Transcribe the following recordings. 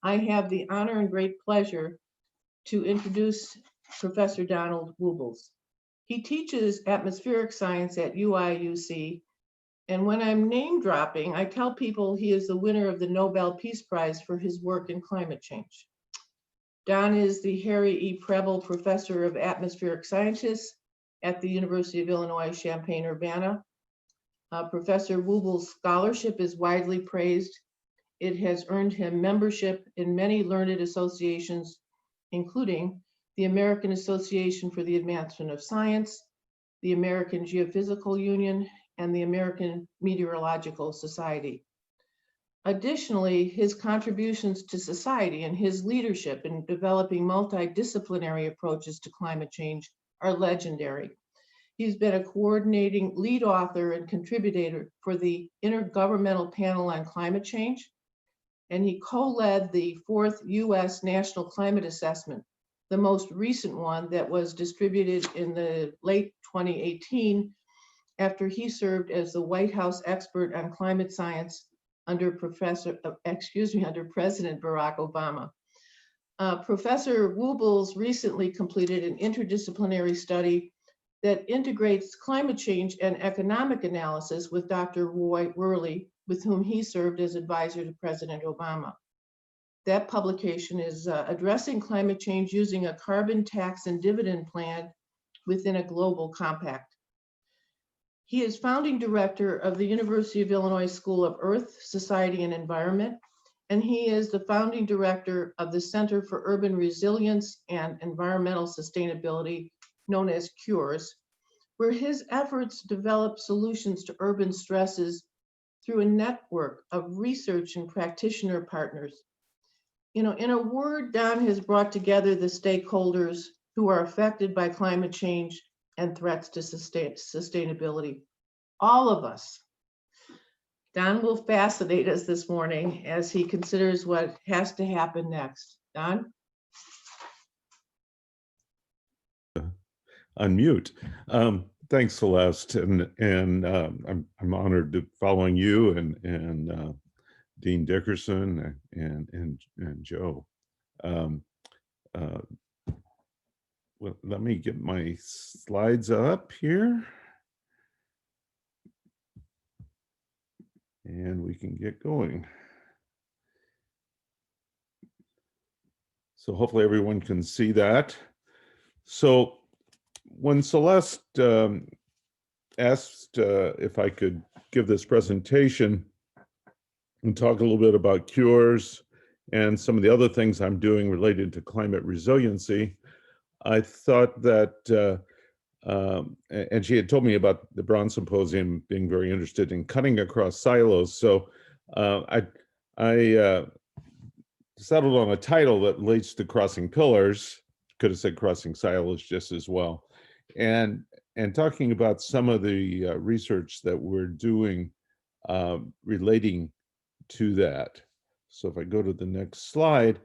I have the honor and great pleasure to introduce Professor Donald Wuebbles. He teaches atmospheric science at UIC, and when I'm name dropping, I tell people he is the winner of the Nobel Peace Prize for his work in climate change. Don is the Harry E. Preble Professor of Atmospheric Sciences at the University of Illinois Champaign-Urbana. Professor Wuebbles' scholarship is widely praised. It has earned him membership in many learned associations, including the American Association for the Advancement of Science, the American Geophysical Union, and the American Meteorological Society. Additionally, his contributions to society and his leadership in developing multidisciplinary approaches to climate change are legendary. He's been a coordinating lead author and contributor for the Intergovernmental Panel on Climate Change, and he co-led the 4th U.S. National Climate Assessment, the most recent one that was distributed in the late 2018 after he served as the White House expert on climate science under President Barack Obama. Professor Wuebbles recently completed an interdisciplinary study that integrates climate change and economic analysis with Dr. Roy Worley, with whom he served as advisor to President Obama. That publication is addressing climate change using a carbon tax and dividend plan within a global compact. He is founding director of the University of Illinois School of Earth, Society, and Environment, and he is the founding director of the Center for Urban Resilience and Environmental Sustainability, known as CURES, where his efforts develop solutions to urban stresses through a network of research and practitioner partners. In a word, Don has brought together the stakeholders who are affected by climate change and threats to sustainability. All of us. Don will fascinate us this morning as he considers what has to happen next. Don? Unmute. Thanks, Celeste, and I'm honored to following you and Dean Dickerson and Joe. Well, let me get my slides up here, and we can get going. So hopefully everyone can see that. So when Celeste asked if I could give this presentation and talk a little bit about cures and some of the other things I'm doing related to climate resiliency, I thought that, and she had told me about the Braun Symposium being very interested in cutting across silos. So I settled on a title that relates to crossing pillars. Could have said crossing silos just as well. And talking about some of the research that we're doing relating to that. So if I go to the next slide,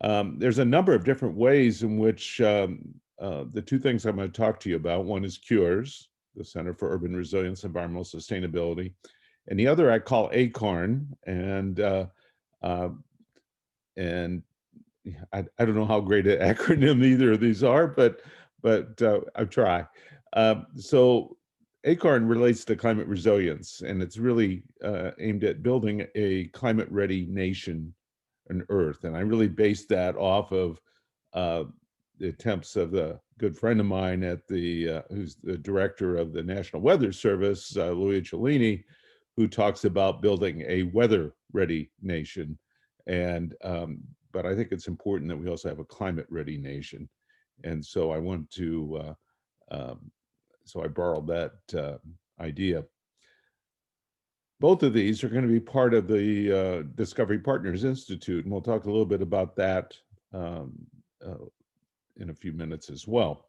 there's a number of different ways in which the two things I'm going to talk to you about, one is CURES, the Center for Urban Resilience, Environmental Sustainability, and the other I call ACORN, and I don't know how great an acronym either of these are, but I'll try. So ACORN relates to climate resilience, and it's really aimed at building a climate-ready nation on Earth. And I really based that off of the attempts of a good friend of mine at the who's the director of the National Weather Service, Louis Cellini, who talks about building a weather-ready nation. And but I think it's important that we also have a climate-ready nation. And so I want to, so I borrowed that idea. Both of these are going to be part of the Discovery Partners Institute, and we'll talk a little bit about that in a few minutes as well.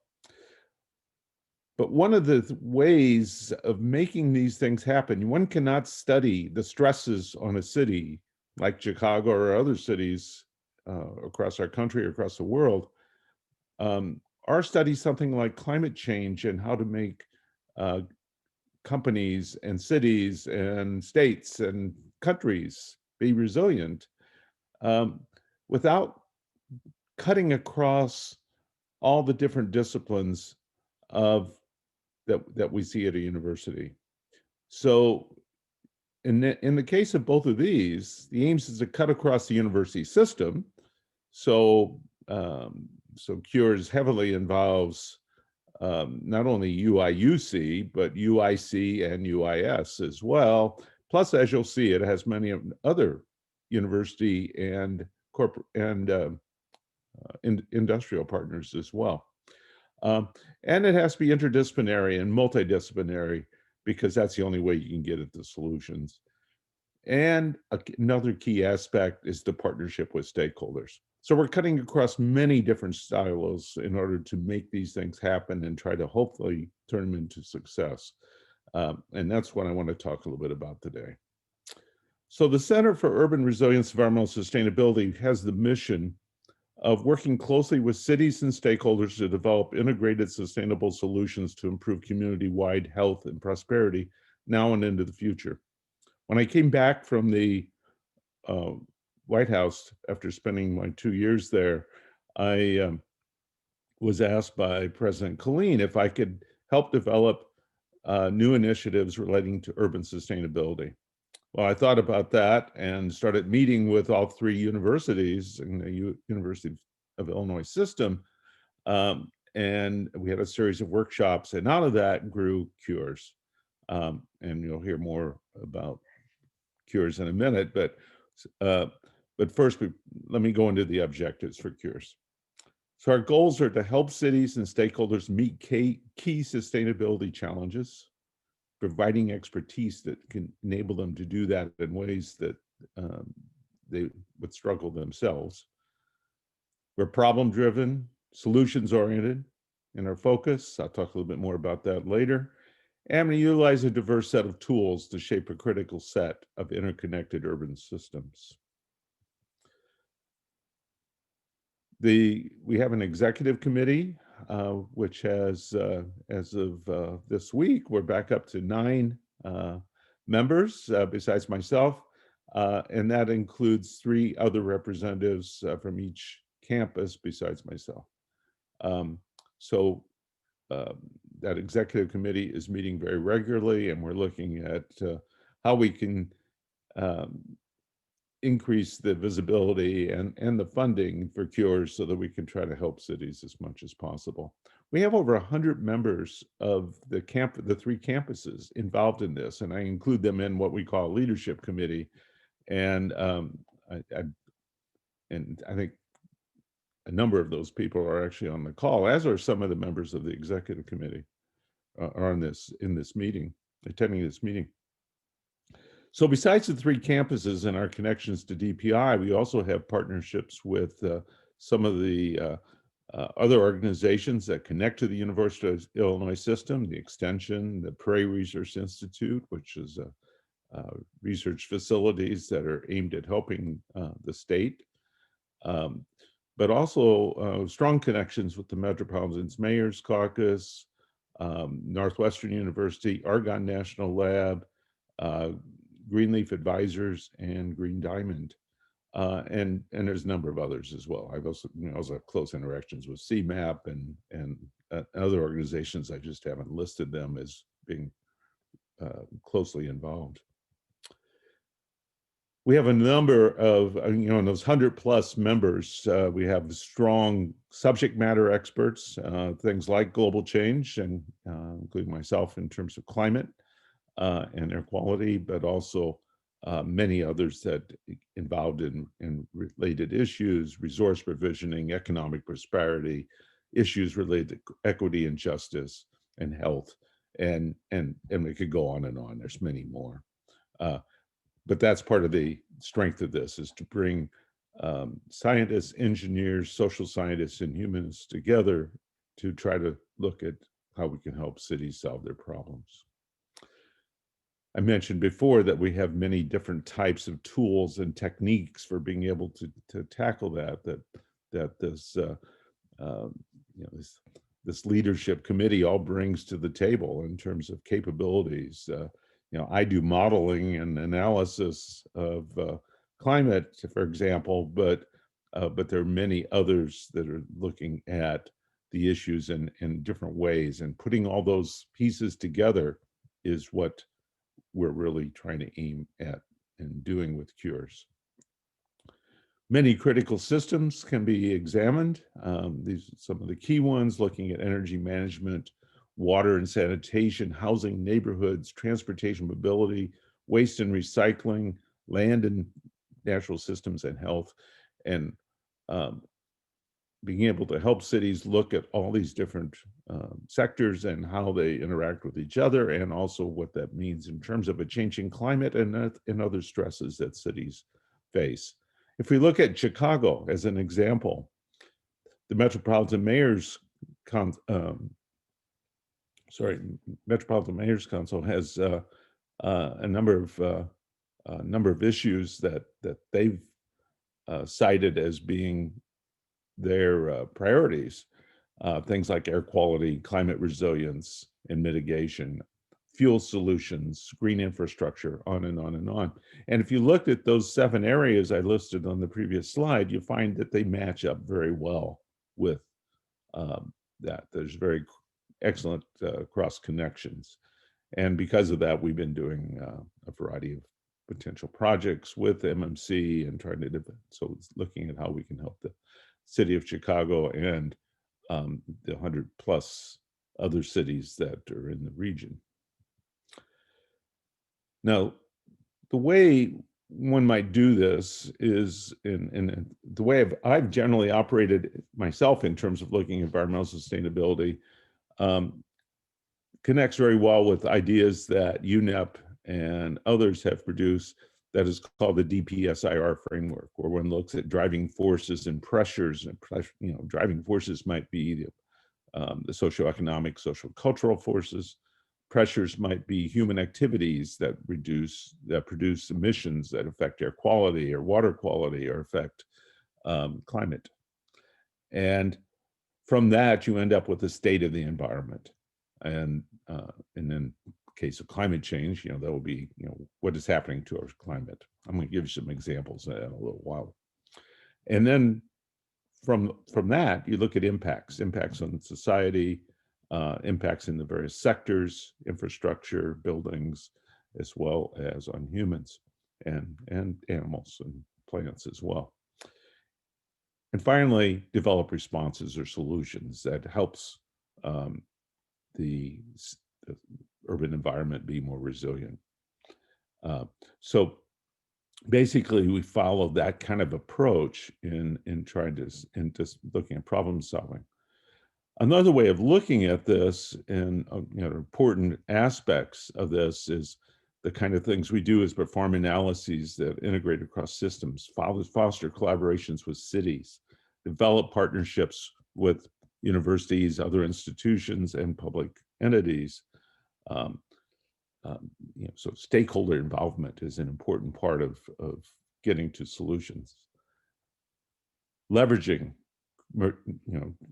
But one of the ways of making these things happen, one cannot study the stresses on a city like Chicago or other cities across our country, across the world, or study something like climate change and how to make companies and cities and states and countries be resilient without cutting across all the different disciplines of that we see at a university. So in the case of both of these, the aims is to cut across the university system. So so Cures heavily involves not only UIUC, but UIC and UIS as well. Plus, as you'll see, it has many other university and corporate and industrial partners as well. And it has to be interdisciplinary and multidisciplinary, because that's the only way you can get at the solutions. And another key aspect is the partnership with stakeholders. So we're cutting across many different silos in order to make these things happen and try to hopefully turn them into success. And that's what I want to talk a little bit about today. So the Center for Urban Resilience and Environmental Sustainability has the mission of working closely with cities and stakeholders to develop integrated sustainable solutions to improve community-wide health and prosperity now and into the future. When I came back from the White House after spending my 2 years there, I was asked by President Killeen if I could help develop new initiatives relating to urban sustainability. Well, I thought about that and started meeting with all three universities in the University of Illinois system. And we had a series of workshops, and out of that grew Cures. And you'll hear more about Cures in a minute, but first, let me go into the objectives for Cures. So our goals are to help cities and stakeholders meet key sustainability challenges, providing expertise that can enable them to do that in ways that they would struggle themselves. We're problem-driven, solutions-oriented in our focus. I'll talk a little bit more about that later. And we utilize a diverse set of tools to shape a critical set of interconnected urban systems. We have an executive committee, which has, as of this week, we're back up to 9 members besides myself, and that includes 3 other representatives from each campus besides myself. That executive committee is meeting very regularly, and we're looking at how we can increase the visibility and the funding for Cures so that we can try to help cities as much as possible. We have over 100 members of the 3 campuses involved in this, and I include them in what we call a leadership committee. And I think a number of those people are actually on the call, as are some of the members of the executive committee are in this meeting, attending this meeting. So besides the 3 campuses and our connections to DPI, we also have partnerships with some of the other organizations that connect to the University of Illinois system, the Extension, the Prairie Research Institute, which is research facilities that are aimed at helping the state. But also strong connections with the Metropolitan's Mayor's Caucus, Northwestern University, Argonne National Lab, Greenleaf Advisors, and Green Diamond. And there's a number of others as well. I've also, also have close interactions with CMAP and other organizations. I just haven't listed them as being closely involved. We have a number of, in those 100+ members, we have strong subject matter experts, things like global change, and including myself in terms of climate and air quality, but also many others that involved in related issues, resource provisioning, economic prosperity, issues related to equity and justice and health, and we could go on and on. There's many more. But that's part of the strength of this, is to bring scientists, engineers, social scientists, and humans together to try to look at how we can help cities solve their problems. I mentioned before that we have many different types of tools and techniques for being able to tackle that this leadership committee all brings to the table in terms of capabilities. I do modeling and analysis of climate, for example, but but there are many others that are looking at the issues in different ways, and putting all those pieces together is what we're really trying to aim at and doing with cures. Many critical systems can be examined. These are some of the key ones, looking at energy management, water and sanitation, housing, neighborhoods, transportation, mobility, waste and recycling, land and natural systems, and health. And being able to help cities look at all these different sectors and how they interact with each other, and also what that means in terms of a changing climate and other stresses that cities face. If we look at Chicago as an example, the Metropolitan Mayor's Metropolitan Mayor's Council has a number of issues that they've cited as being their priorities. Things like air quality, climate resilience and mitigation, fuel solutions, green infrastructure, on and on and on. And if you looked at those 7 areas I listed on the previous slide, you find that they match up very well with that. There's very excellent cross connections. And because of that, we've been doing a variety of potential projects with MMC and trying to, so it's looking at how we can help the city of Chicago and the 100+ other cities that are in the region. Now, the way one might do this is in the way I've generally operated myself in terms of looking at environmental sustainability, connects very well with ideas that UNEP and others have produced, that is called the DPSIR framework, where one looks at driving forces and pressures. And driving forces might be the socioeconomic, social cultural forces. Pressures might be human activities that produce emissions that affect air quality or water quality or affect climate. And from that, you end up with the state of the environment. And in case of climate change, that will be, what is happening to our climate. I'm going to give you some examples in a little while. And then from that, you look at impacts on society, impacts in the various sectors, infrastructure, buildings, as well as on humans and animals and plants as well. And finally, develop responses or solutions that helps the urban environment be more resilient. So basically, we follow that kind of approach in just looking at problem solving. Another way of looking at this, and important aspects of this, is the kind of things we do is perform analyses that integrate across systems, foster collaborations with cities, develop partnerships with universities, other institutions, and public entities. So stakeholder involvement is an important part of getting to solutions. Leveraging,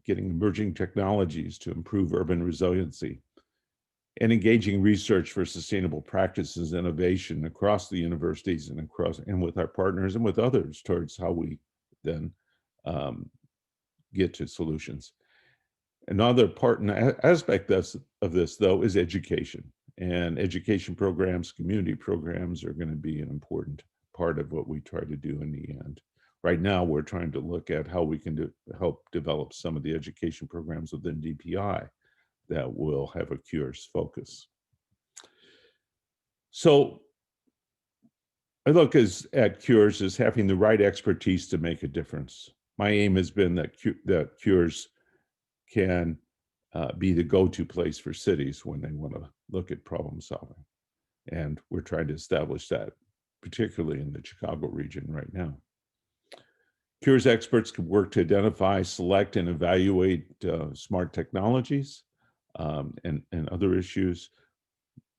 getting emerging technologies to improve urban resiliency, and engaging research for sustainable practices, innovation across the universities and with our partners and with others towards how we then get to solutions. Another part and aspect of this, though, is education. And education programs, community programs are going to be an important part of what we try to do in the end. Right now, we're trying to look at how we can help develop some of the education programs within DPI that will have a cures focus. So I look at cures as having the right expertise to make a difference. My aim has been that cures can be the go-to place for cities when they want to look at problem solving. And we're trying to establish that, particularly in the Chicago region right now. Cures experts can work to identify, select, and evaluate smart technologies and other issues.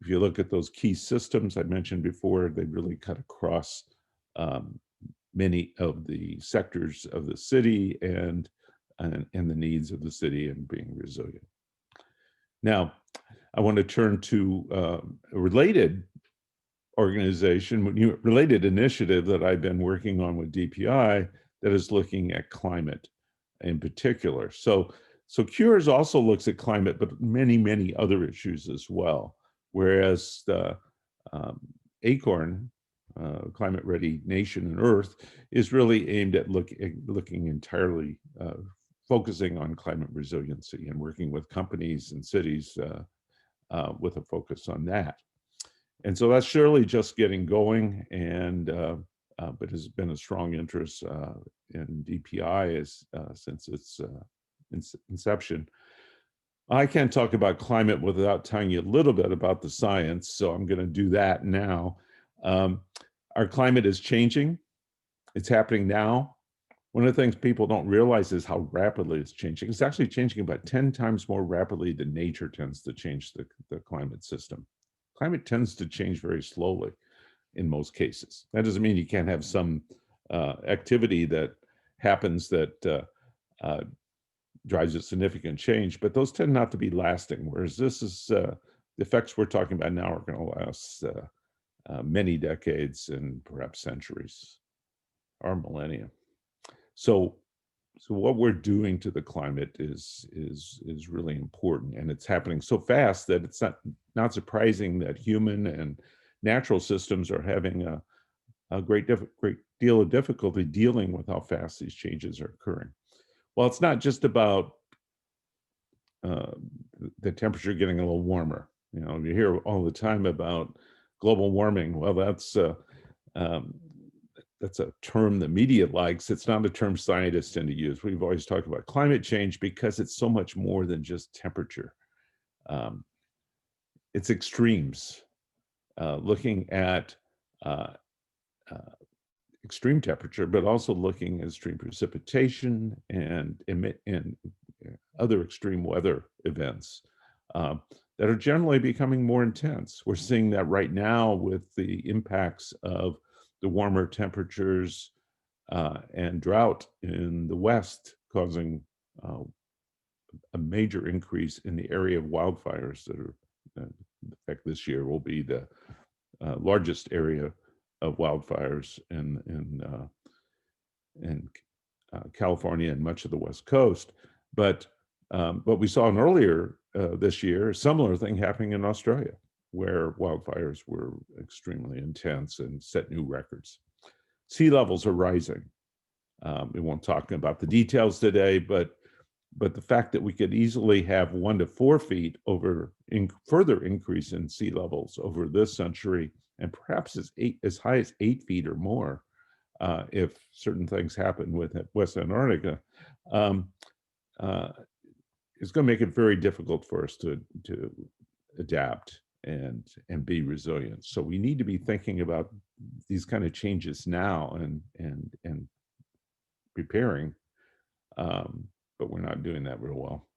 If you look at those key systems I mentioned before, they really cut across many of the sectors of the city and the needs of the city and being resilient. Now, I want to turn to a related organization, related initiative that I've been working on with DPI that is looking at climate in particular. So Cures also looks at climate, but many other issues as well. Whereas the ACORN, Climate Ready Nation and Earth, is really aimed at looking entirely, focusing on climate resiliency and working with companies and cities with a focus on that. And so that's surely just getting going, and but has been a strong interest in DPI since its inception. I can't talk about climate without telling you a little bit about the science, so I'm going to do that now. Our climate is changing. It's happening now. One of the things people don't realize is how rapidly it's changing. It's actually changing about 10 times more rapidly than nature tends to change the climate system. Climate tends to change very slowly in most cases. That doesn't mean you can't have some activity that happens that drives a significant change, but those tend not to be lasting. Whereas this is, the effects we're talking about now are going to last many decades and perhaps centuries or millennia. So what we're doing to the climate is really important, and it's happening so fast that it's not surprising that human and natural systems are having a great deal of difficulty dealing with how fast these changes are occurring. Well, it's not just about the temperature getting a little warmer. You know, you hear all the time about global warming. Well, that's a term the media likes. It's not a term scientists tend to use. We've always talked about climate change because it's so much more than just temperature. It's extremes. Looking at extreme temperature, but also looking at extreme precipitation and other extreme weather events that are generally becoming more intense. We're seeing that right now with the impacts of the warmer temperatures and drought in the West, causing a major increase in the area of wildfires that are, in fact, this year will be the largest area of wildfires in California and much of the West Coast. But we saw an earlier this year, a similar thing happening in Australia, where wildfires were extremely intense and set new records. Sea levels are rising. We won't talk about the details today, but the fact that we could easily have 1 to 4 feet over further increase in sea levels over this century, and perhaps as high as 8 feet or more if certain things happen with West Antarctica, it's going to make it very difficult for us to adapt and be resilient. So we need to be thinking about these kind of changes now and preparing, but we're not doing that real well.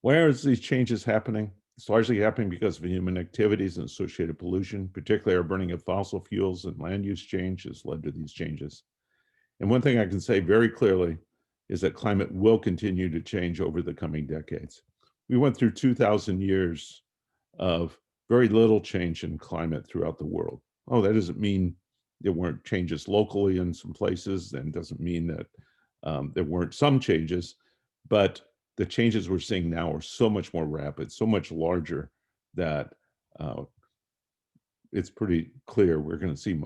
Where is these changes happening? It's largely happening because of human activities and associated pollution, particularly our burning of fossil fuels and land use change has led to these changes. And one thing I can say very clearly is that climate will continue to change over the coming decades. We went through 2,000 years of very little change in climate throughout the world. Oh, that doesn't mean there weren't changes locally in some places, and doesn't mean that there weren't some changes, but the changes we're seeing now are so much more rapid, so much larger, that it's pretty clear we're going to see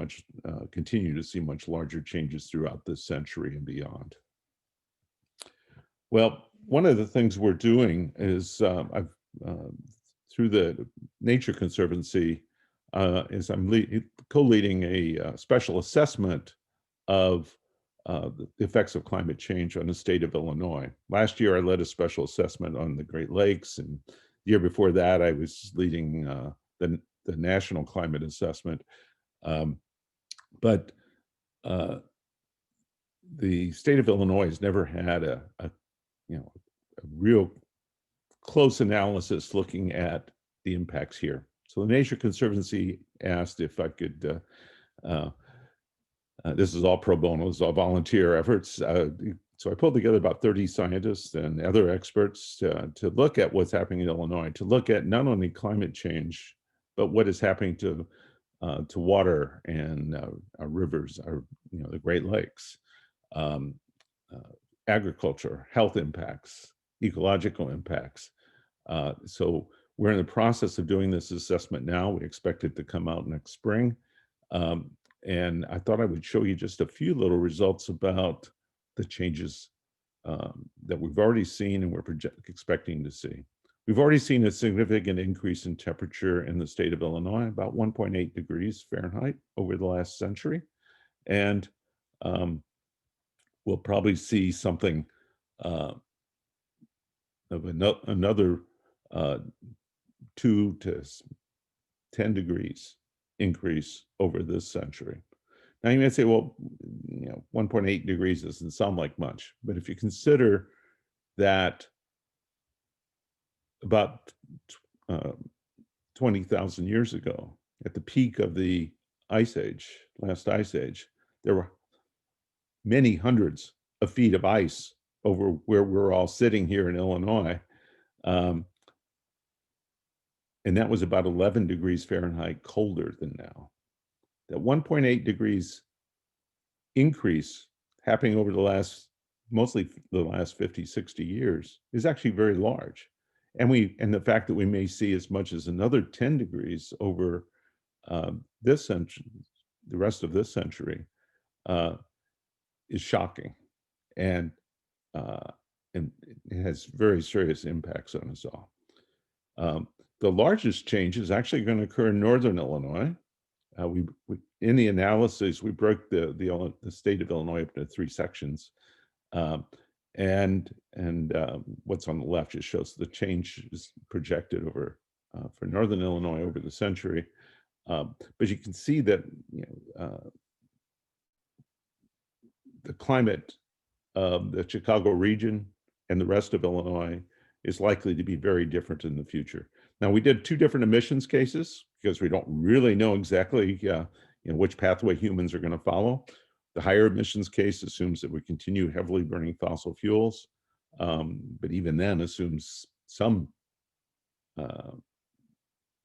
continue to see much larger changes throughout this century and beyond. Well, one of the things we're doing is through the Nature Conservancy is I'm co-leading a special assessment of the effects of climate change on the state of Illinois. Last year, I led a special assessment on the Great Lakes, and the year before that, I was leading the national climate assessment. But the state of Illinois has never had a real close analysis looking at the impacts here. So the Nature Conservancy asked if I could. This is all pro bono, this is all volunteer efforts. So I pulled together about 30 scientists and other experts to look at what's happening in Illinois, to look at not only climate change, but what is happening to water and our rivers, the Great Lakes. um, agriculture, health impacts, ecological impacts. So we're in the process of doing this assessment now. We expect it to come out next spring. And I thought I would show you just a few little results about the changes that we've already seen and we're expecting to see. We've already seen a significant increase in temperature in the state of Illinois, about 1.8 degrees Fahrenheit over the last century. And we'll probably see something of another 2 to 10 degrees increase over this century. Now you may say, well, 1.8 degrees doesn't sound like much, but if you consider that about 20,000 years ago, at the peak of the ice age, last ice age, there were many hundreds of feet of ice over where we're all sitting here in Illinois. And that was about 11 degrees Fahrenheit colder than now. That 1.8 degrees increase happening over mostly the last 50, 60 years is actually very large. And the fact that we may see as much as another 10 degrees over this century, the rest of this century, is shocking. And it has very serious impacts on us all. The largest change is actually going to occur in northern Illinois. In the analysis, we broke the state of Illinois up into 3 sections. What's on the left just shows the change is projected over for northern Illinois over the century. But you can see that the climate of the Chicago region and the rest of Illinois is likely to be very different in the future. Now, we did 2 different emissions cases because we don't really know exactly which pathway humans are going to follow. The higher emissions case assumes that we continue heavily burning fossil fuels, but even then assumes some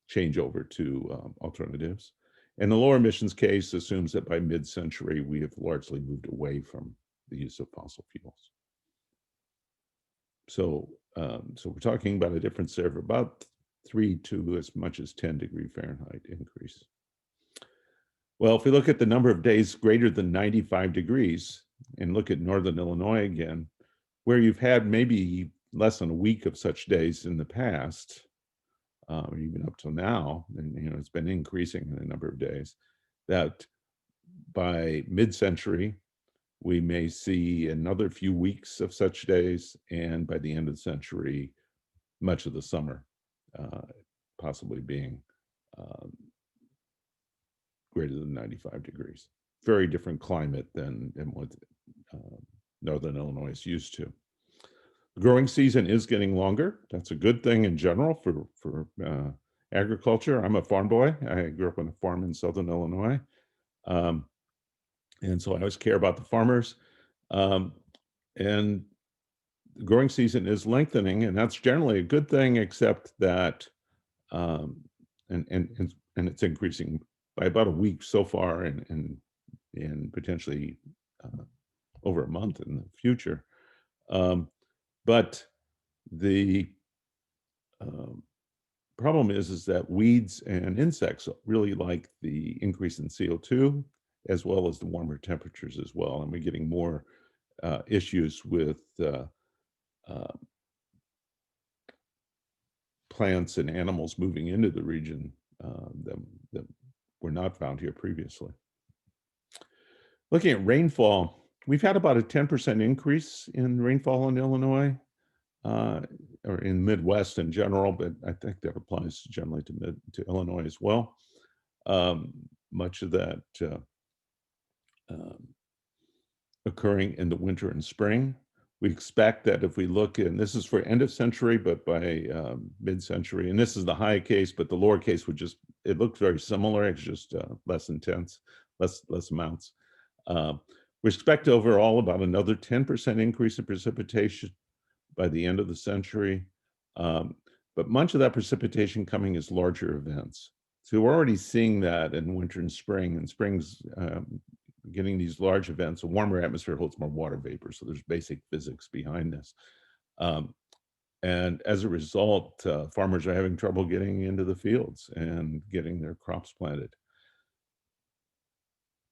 change over to alternatives. And the lower emissions case assumes that by mid-century, we have largely moved away from the use of fossil fuels. So we're talking about a difference there of about 3 to as much as 10 degree Fahrenheit increase. Well, if we look at the number of days greater than 95 degrees and look at northern Illinois again, where you've had maybe less than a week of such days in the past, even up till now, and it's been increasing in the number of days, that by mid-century, we may see another few weeks of such days, and by the end of the century, much of the summer, possibly being greater than 95 degrees. Very different climate than what northern Illinois is used to. The growing season is getting longer. That's a good thing in general for agriculture. I'm a farm boy. I grew up on a farm in southern Illinois. And so I always care about the farmers. And the growing season is lengthening, and that's generally a good thing, except that, and it's increasing by about a week so far, and potentially over a month in the future. But the problem is that weeds and insects really like the increase in CO2, as well as the warmer temperatures as well. And we're getting more issues with plants and animals moving into the region that were not found here previously. Looking at rainfall, we've had about a 10% increase in rainfall in Illinois, or in Midwest in general, but I think that applies generally to Illinois as well. Much of that occurring in the winter and spring. We expect that if we look, and this is for end of century, but by mid-century, and this is the high case, but the lower case would just, it looks very similar. It's just less intense, less amounts. We expect overall about another 10% increase in precipitation by the end of the century. But much of that precipitation coming as larger events. So we're already seeing that in winter and spring, and spring's getting these large events. A warmer atmosphere holds more water vapor, so there's basic physics behind this. And as a result, farmers are having trouble getting into the fields and getting their crops planted.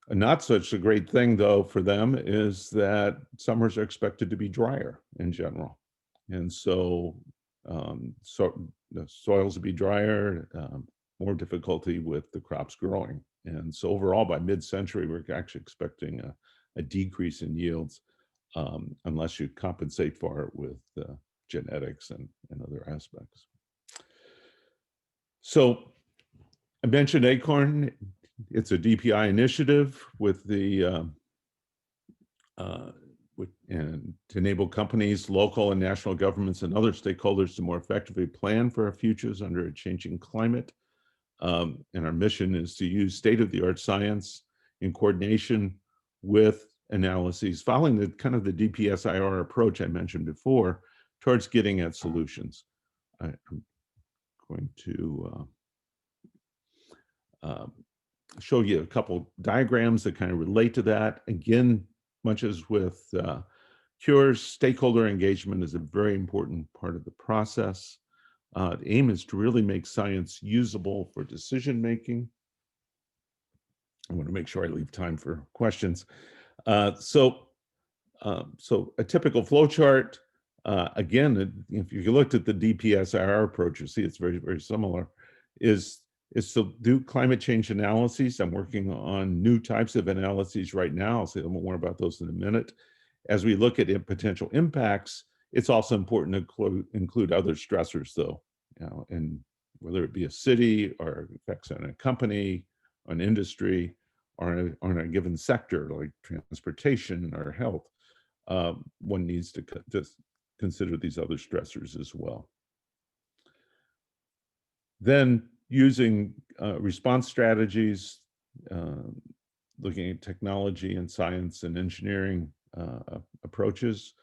Not such a great thing, though, for them is that summers are expected to be drier in general. And so, the soils will be drier, more difficulty with the crops growing. And so overall, by mid-century, we're actually expecting a decrease in yields unless you compensate for it with genetics and other aspects. So I mentioned ACORN. It's a DPI initiative with the and to enable companies, local and national governments, and other stakeholders to more effectively plan for our futures under a changing climate. And our mission is to use state-of-the-art science in coordination with analyses, following the kind of the DPSIR approach I mentioned before, towards getting at solutions. I'm going to show you a couple diagrams that kind of relate to that. Again, much as with cures, stakeholder engagement is a very important part of the process. The aim is to really make science usable for decision making. I want to make sure I leave time for questions. So a typical flow chart, again, if you looked at the DPSIR approach, you see it's very, very similar, is to do climate change analyses. I'm working on new types of analyses right now. I'll say a little more about those in a minute. As we look at potential impacts, it's also important to include other stressors, though, and whether it be a city or effects on a company, an industry, or on a given sector like transportation or health, one needs to just consider these other stressors as well. Then using response strategies, looking at technology and science and engineering approaches,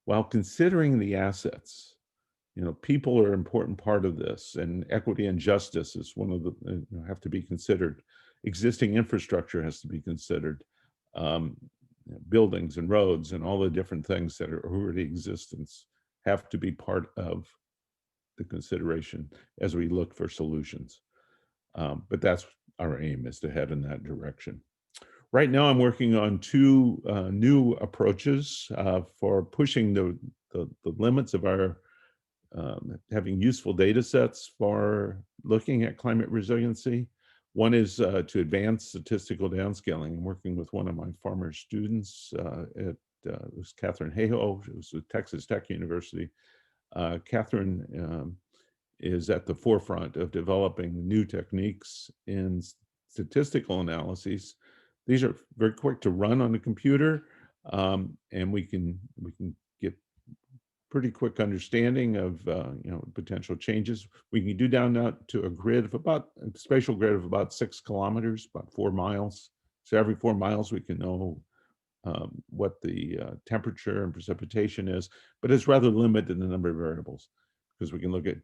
while considering the assets. People are an important part of this, and equity and justice is one of the have to be considered. Existing infrastructure has to be considered. Buildings and roads and all the different things that are already existence have to be part of the consideration as we look for solutions. But that's our aim, is to head in that direction. Right now, I'm working on two new approaches for pushing the limits of our having useful data sets for looking at climate resiliency. One is to advance statistical downscaling. I'm working with one of my former students it was Catherine Hayhoe. It was at Texas Tech University. Catherine is at the forefront of developing new techniques in statistical analyses. These are very quick to run on a computer, and we can get pretty quick understanding of potential changes. We can do down now to a spatial grid of about 6 kilometers, about 4 miles. So every 4 miles we can know what the temperature and precipitation is, but it's rather limited in the number of variables, because we can look at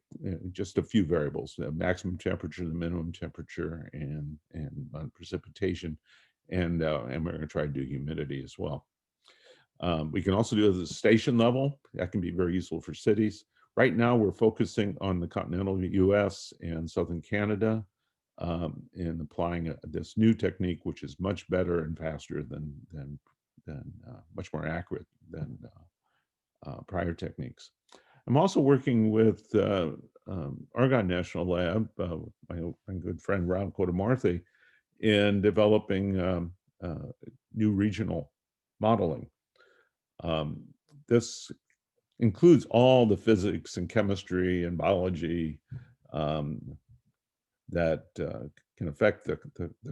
just a few variables: the maximum temperature, the minimum temperature, and precipitation, and we're going to try to do humidity as well. We can also do it at the station level. That can be very useful for cities. Right now, we're focusing on the continental US and southern Canada in applying this new technique, which is much better and faster than much more accurate than prior techniques. I'm also working with Argonne National Lab, my good friend Ron Cotamarthe, in developing new regional modeling. This includes all the physics and chemistry and biology that can affect the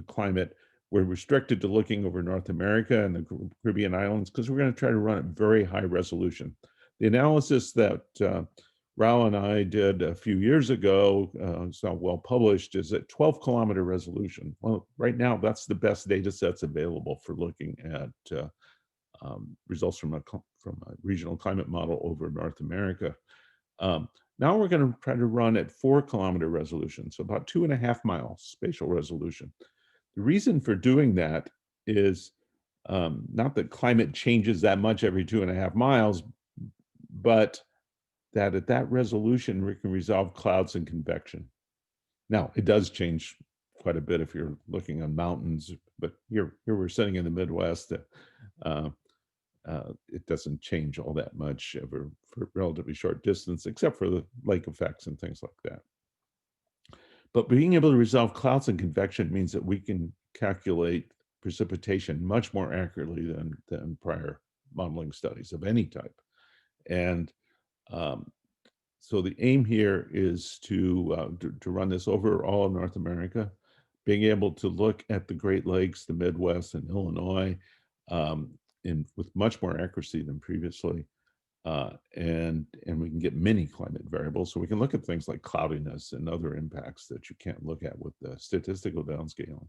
climate. We're restricted to looking over North America and the Caribbean islands because we're going to try to run at very high resolution. The analysis that Rao and I did a few years ago, it's not well published, is at 12-kilometer resolution. Well, right now, that's the best data sets available for looking at results from a regional climate model over North America. Now we're going to try to run at 4-kilometer resolution, so about 2.5 miles spatial resolution. The reason for doing that is not that climate changes that much every 2.5 miles, but that at that resolution, we can resolve clouds and convection. Now, it does change quite a bit if you're looking on mountains, but here we're sitting in the Midwest. It doesn't change all that much over for relatively short distance, except for the lake effects and things like that. But being able to resolve clouds and convection means that we can calculate precipitation much more accurately than prior modeling studies of any type. And so the aim here is to run this over all of North America, being able to look at the Great Lakes, the Midwest, and Illinois with much more accuracy than previously. And we can get many climate variables. So we can look at things like cloudiness and other impacts that you can't look at with the statistical downscaling.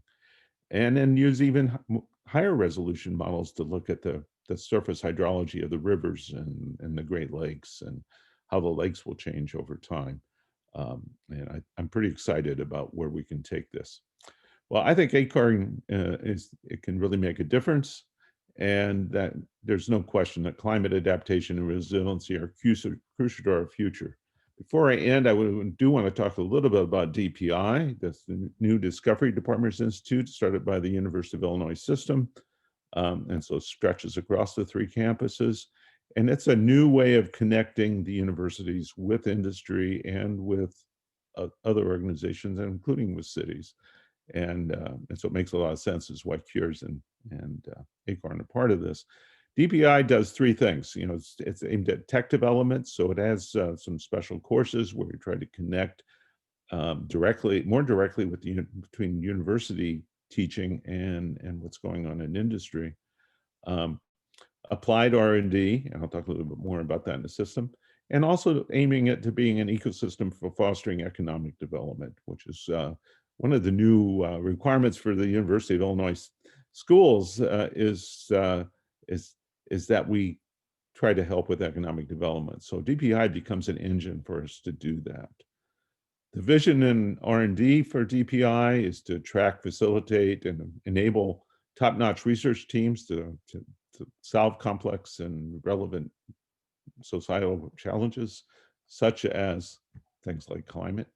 And then use even higher resolution models to look at the surface hydrology of the rivers and the Great Lakes and how the lakes will change over time. And I'm pretty excited about where we can take this. Well, I think ACORN it can really make a difference, and that there's no question that climate adaptation and resiliency are crucial to our future. Before I end, I do want to talk a little bit about DPI. That's the new Discovery Departments Institute started by the University of Illinois system. And so it stretches across the 3 campuses. And it's a new way of connecting the universities with industry and with other organizations, including with cities. And so it makes a lot of sense as why Cures and ACORN are part of this. DPI does 3 things. You know, it's aimed at tech development, so it has some special courses where we try to connect more directly with between university teaching and what's going on in industry. Applied R&D, and I'll talk a little bit more about that in the system, and also aiming it to being an ecosystem for fostering economic development, which is one of the new requirements for the University of Illinois schools is that we try to help with economic development. So DPI becomes an engine for us to do that. The vision in R&D for DPI is to attract, facilitate, and enable top-notch research teams to solve complex and relevant societal challenges, such as things like climate,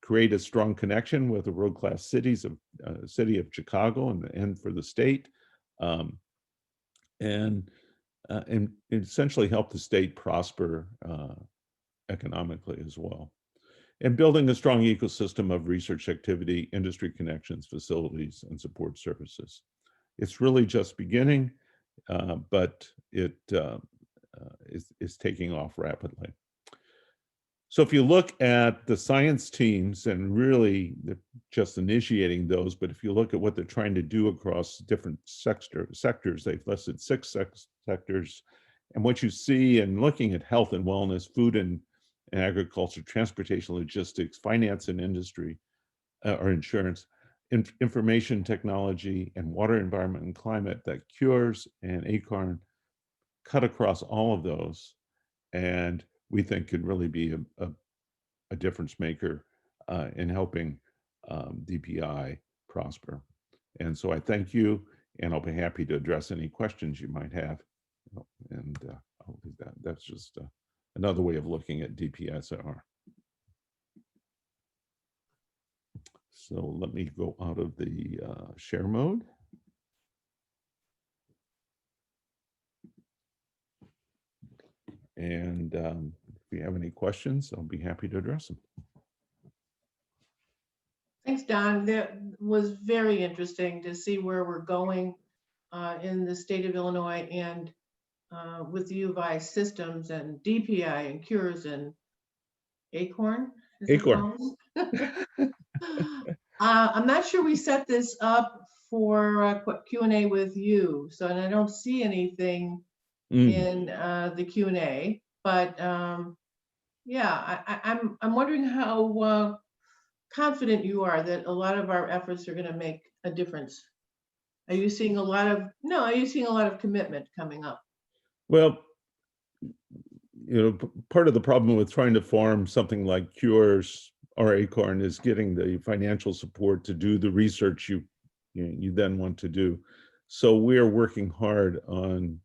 create a strong connection with the world-class city of Chicago and for the state, and essentially help the state prosper economically as well. And building a strong ecosystem of research activity, industry connections, facilities, and support services. It's really just beginning, but it is taking off rapidly. So if you look at the science teams and really just initiating those, but if you look at what they're trying to do across different sectors, they've listed 6 sectors. And what you see in looking at health and wellness, food and agriculture, transportation, logistics, finance and industry, or insurance, information technology, and water, environment, and climate, that Cures and ACORN cut across all of those, and we think could really be a difference maker in helping DPI prosper. And so I thank you, and I'll be happy to address any questions you might have. And I'll do that. That's just another way of looking at DPSR. So let me go out of the share mode. And if you have any questions, I'll be happy to address them. Thanks, Don. That was very interesting to see where we're going in the state of Illinois and with the U of I systems and DPI and Cures and ACORN. ACORN. I'm not sure we set this up for Q&A with you, so and I don't see anything in the Q&A, but yeah, I'm wondering how confident you are that a lot of our efforts are going to make a difference. Are you seeing a lot of commitment coming up? Well, you know, part of the problem with trying to farm something like Cures or ACORN is getting the financial support to do the research you then want to do. So we're working hard on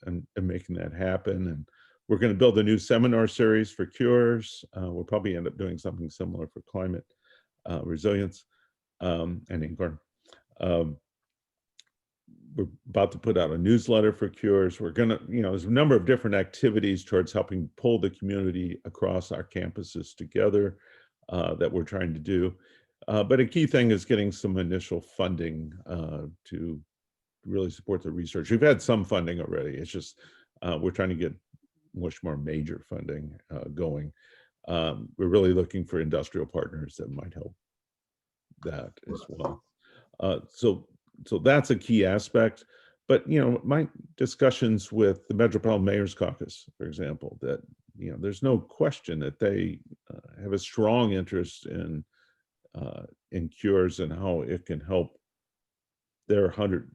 and making that happen. And we're going to build a new seminar series for cures. We'll probably end up doing something similar for climate resilience and INCARN. We're about to put out a newsletter for cures. We're going to, there's a number of different activities towards helping pull the community across our campuses together that we're trying to do. But a key thing is getting some initial funding to really support the research. We've had some funding already. It's just we're trying to get much more major funding going. We're really looking for industrial partners that might help that as well. So that's a key aspect. But my discussions with the Metropolitan Mayor's Caucus, for example, that there's no question that they have a strong interest in cures and how it can help their 100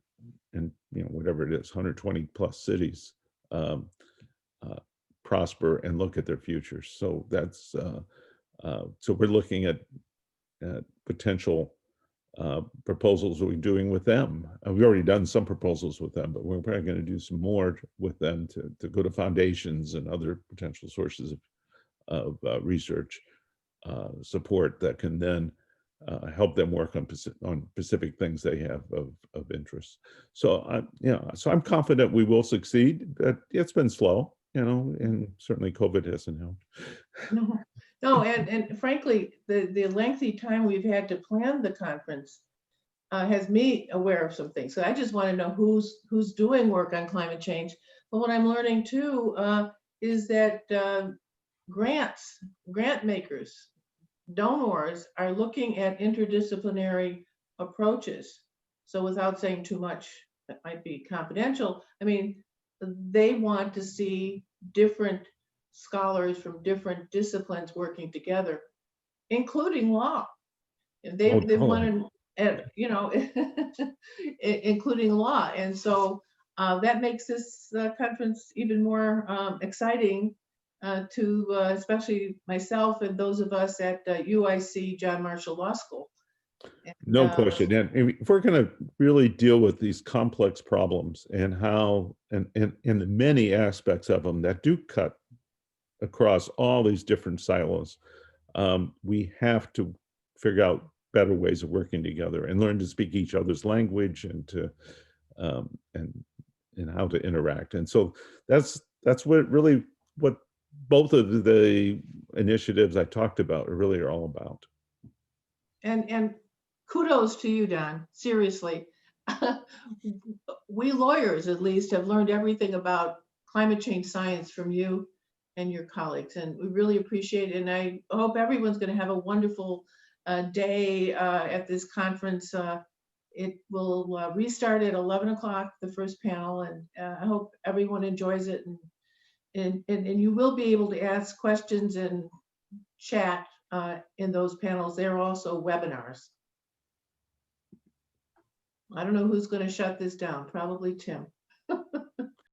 and whatever it is, 120 plus cities prosper and look at their futures. So that's so we're looking at potential proposals that we're doing with them. We've already done some proposals with them, but we're probably going to do some more with them to go to foundations and other potential sources of research support that can then help them work on specific things they have of interest. So I'm confident we will succeed. But it's been slow, and certainly COVID hasn't helped. No, and frankly, the lengthy time we've had to plan the conference has me aware of some things. So I just want to know who's doing work on climate change. But what I'm learning too is that grant makers, donors are looking at interdisciplinary approaches. So without saying too much that might be confidential, I mean, they want to see different scholars from different disciplines working together, including law. They wanted, including law. And so that makes this conference even more exciting to especially myself and those of us at UIC John Marshall Law School. And, no question. And if we're going to really deal with these complex problems and how and the many aspects of them that do cut across all these different silos, we have to figure out better ways of working together and learn to speak each other's language and to and how to interact. And so that's what both of the initiatives I talked about really are all about. And kudos to you, Don, seriously. We lawyers, at least, have learned everything about climate change science from you and your colleagues, and we really appreciate it. And I hope everyone's going to have a wonderful day at this conference. It will restart at 11 o'clock, the first panel, and I hope everyone enjoys it. And you will be able to ask questions and chat in those panels. They're also webinars. I don't know who's going to shut this down, probably Tim.